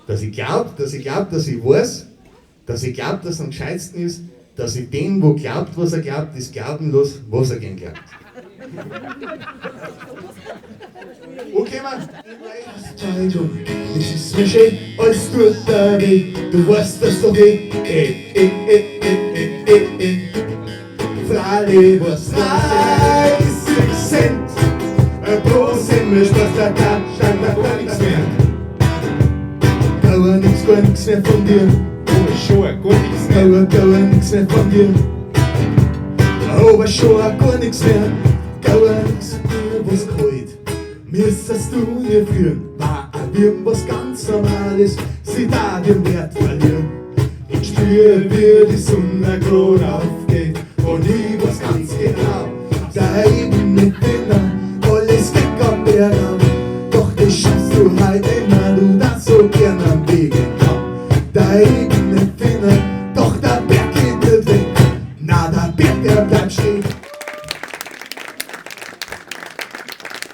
Dass ich glaube, dass ich weiß, dass ich glaube, dass es am gescheitsten ist, dass ich den, wo glaubt, was er glaubt, das glauben lasse, was er gern glaubt. Okay, Mann? Es ist mir schön, alles tut da weh, du weißt das doch eh. Frage, was 30 Cent pro Semmel, Spaß, da stand da gar nichts mehr. Gar nichts mehr von dir. Oh, schon, gar nichts mehr. Gar nichts mehr von dir. Aber schon gar nichts mehr. Gar nichts mehr, was kalt. Müsstest du mir führen, war auch irgendwas ganz Normales, sie da den Wert verlieren. Ich spür, wie die Sunna gerade aufgeht, und ich weiß ganz genau, da eben mit denen, alles weg am Berg. Doch das schaffst du halt immer, du das so gern am Weg entlang. Da eben